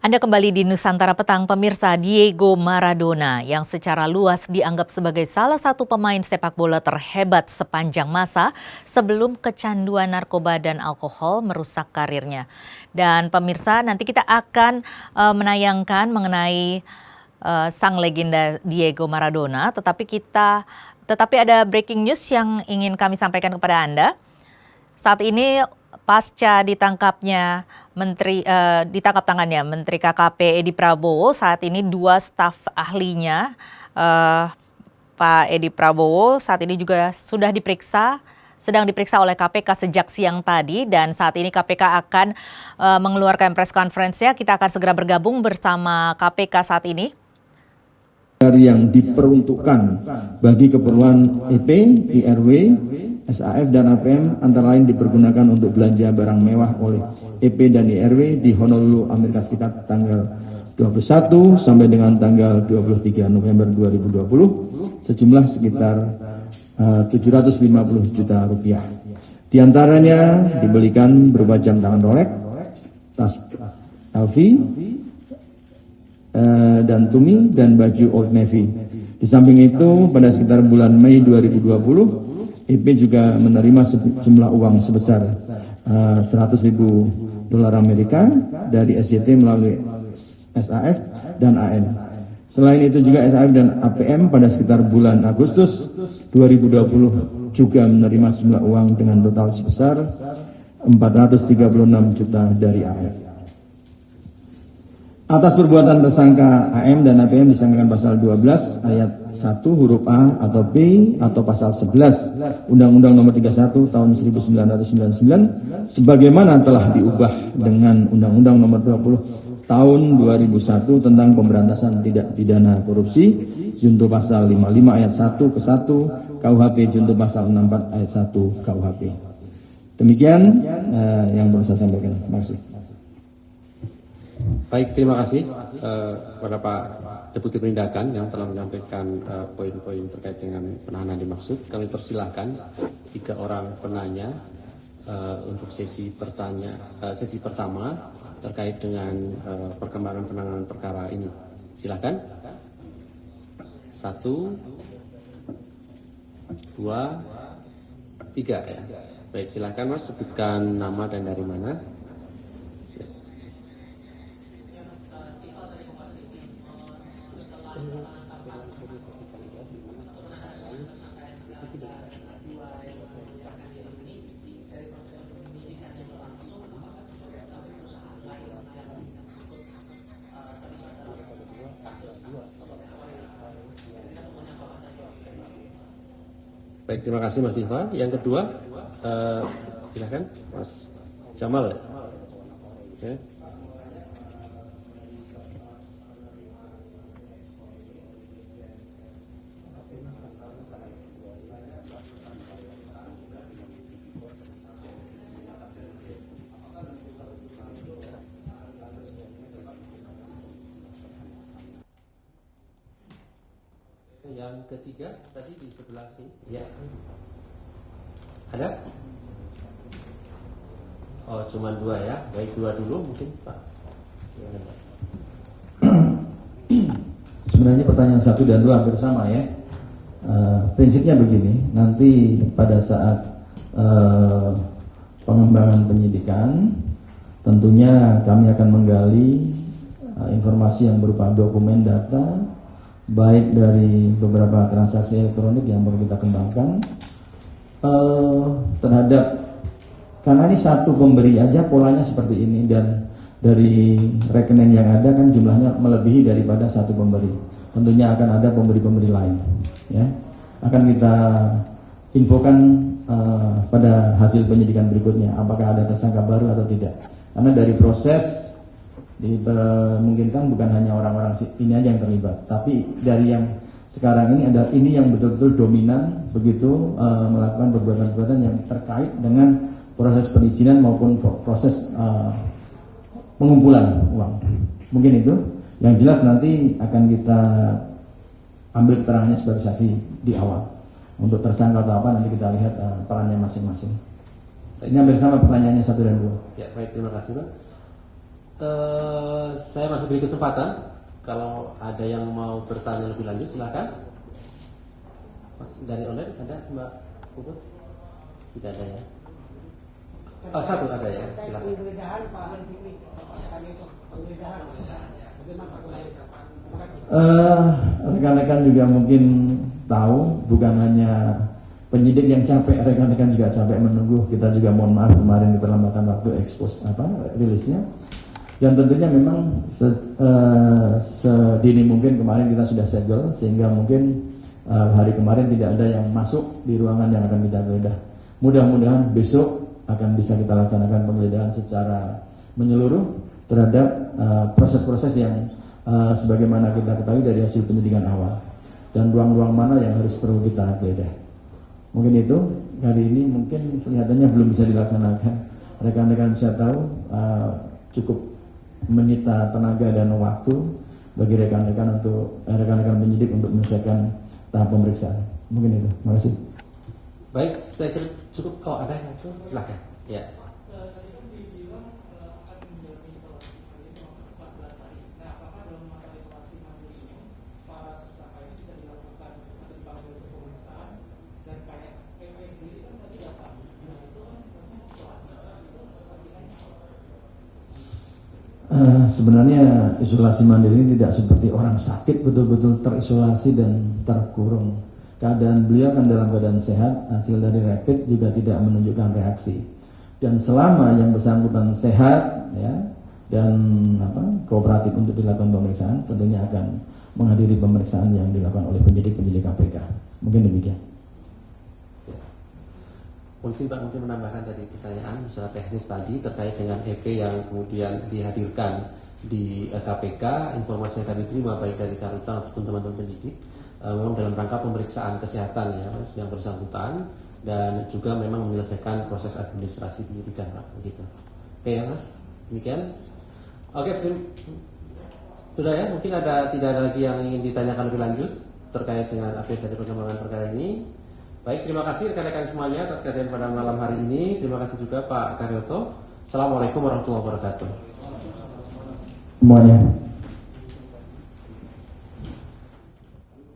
Anda kembali di Nusantara Petang, pemirsa. Diego Maradona yang secara luas dianggap sebagai salah satu pemain sepak bola terhebat sepanjang masa sebelum kecanduan narkoba dan alkohol merusak karirnya. Dan pemirsa, nanti kita akan menayangkan mengenai sang legenda Diego Maradona, tetapi ada breaking news yang ingin kami sampaikan kepada Anda. Saat ini pasca ditangkap tangannya Menteri KKP Edi Prabowo, saat ini dua staf ahlinya Pak Edi Prabowo saat ini juga sedang diperiksa oleh KPK sejak siang tadi, dan saat ini KPK akan mengeluarkan press conference-nya. Kita akan segera bergabung bersama KPK saat ini. Yang diperuntukkan bagi keperluan EP, IRW, SAF dan APM antara lain dipergunakan untuk belanja barang mewah oleh EP dan IRW di Honolulu, Amerika Serikat tanggal 21 sampai dengan tanggal 23 November 2020 sejumlah sekitar 750 juta rupiah. Di antaranya dibelikan berupa jam tangan Rolex, tas LV, dan Tumi dan baju Old Navy. Di samping itu pada sekitar bulan Mei 2020 EP juga menerima sejumlah uang sebesar 100.000 dolar Amerika dari SJT melalui SAF dan AM. Selain itu juga SAF dan APM pada sekitar bulan Agustus 2020 juga menerima sejumlah uang dengan total sebesar 436 juta dari AF. Atas perbuatan tersangka AM dan APM disangkakan pasal 12 ayat 1 huruf A atau B atau pasal 11 Undang-Undang Nomor 31 Tahun 1999 sebagaimana telah diubah dengan Undang-Undang Nomor 20 Tahun 2001 tentang pemberantasan tindak pidana korupsi junto pasal 55 ayat 1 ke 1 KUHP junto pasal 64 ayat 1 KUHP. Demikian yang perlu saya sampaikan. Terima kasih. Baik, terima kasih kepada Pak Deputi Penindakan yang telah menyampaikan poin-poin terkait dengan penahanan dimaksud. Kami persilahkan 3 orang penanya untuk sesi pertama terkait dengan perkembangan penanganan perkara ini. Silakan. 1, 2, 3 ya. Baik, silakan Mas, sebutkan nama dan dari mana. Baik, terima kasih Mas Iva. Yang kedua, silakan Mas Jamal. Oke. Yang ketiga tadi di sebelah sini. Ya. Ada? Oh, cuma 2 ya. Baik, 2 dulu mungkin Pak. Sebenarnya pertanyaan 1 dan 2 hampir sama ya. Prinsipnya begini, nanti pada saat pengembangan penyidikan tentunya kami akan menggali informasi yang berupa dokumen data baik dari beberapa transaksi elektronik yang perlu kita kembangkan terhadap, karena ini satu pemberi aja polanya seperti ini, dan dari rekening yang ada kan jumlahnya melebihi daripada satu pemberi. Tentunya akan ada pemberi-pemberi lain ya. Akan kita infokan pada hasil penyidikan berikutnya apakah ada tersangka baru atau tidak, karena dari proses dimungkinkan bukan hanya orang-orang ini aja yang terlibat, tapi dari yang sekarang ini adalah ini yang betul-betul dominan begitu melakukan perbuatan-perbuatan yang terkait dengan proses perizinan maupun proses pengumpulan uang. Mungkin itu yang jelas, nanti akan kita ambil keterangannya sebagai saksi di awal. Untuk tersangka atau apa nanti kita lihat perannya masing-masing. Ini hampir sama pertanyaannya 1 dan 2. Ya, baik, terima kasih Pak. Saya masih beri kesempatan. Kalau ada yang mau bertanya lebih lanjut, silakan. Dari online ada Mbak Puput? Tidak ada ya? Oh, satu ada ya, silakan. Rekan-rekan juga mungkin tahu, bukan hanya penyidik yang capek, rekan-rekan juga capek menunggu. Kita juga mohon maaf kemarin keterlambatan waktu rilisnya. Dan tentunya memang sedini mungkin kemarin kita sudah segel, sehingga mungkin hari kemarin tidak ada yang masuk di ruangan yang akan kita geledah. Mudah-mudahan besok akan bisa kita laksanakan penggeledahan secara menyeluruh terhadap proses-proses yang sebagaimana kita ketahui dari hasil penyidikan awal, dan ruang-ruang mana yang harus perlu kita geledah. Mungkin itu hari ini mungkin kelihatannya belum bisa dilaksanakan. Rekan-rekan bisa tahu cukup menyita tenaga dan waktu bagi rekan-rekan untuk rekan-rekan penyidik untuk menyelesaikan tahap pemeriksaan. Mungkin itu. Terima kasih. Baik, saya kira cukup. Oh, ada yang itu? Silakan. Ya. Sebenarnya isolasi mandiri ini tidak seperti orang sakit betul-betul terisolasi dan terkurung. Keadaan beliau kan dalam keadaan sehat, hasil dari rapid juga tidak menunjukkan reaksi. Dan selama yang bersangkutan sehat ya dan kooperatif untuk dilakukan pemeriksaan, tentunya akan menghadiri pemeriksaan yang dilakukan oleh penyidik-penyidik KPK. Mungkin demikian. Polisi Pak mungkin menambahkan tadi pertanyaan secara teknis tadi terkait dengan EP yang kemudian dihadirkan di KPK. Informasi yang kami terima baik dari Karutan ataupun teman-teman penyidik memang dalam rangka pemeriksaan kesehatan ya yang bersangkutan, dan juga memang menyelesaikan proses administrasi penyidikan Pak, begitu. Oke ya Mas, demikian. Oke, sudah ya, mungkin tidak ada lagi yang ingin ditanyakan lebih lanjut terkait dengan update dari perkembangan perkara ini. Baik, terima kasih rekan-rekan semuanya atas kehadiran pada malam hari ini. Terima kasih juga Pak Karyoto. Assalamualaikum warahmatullahi wabarakatuh. Semuanya.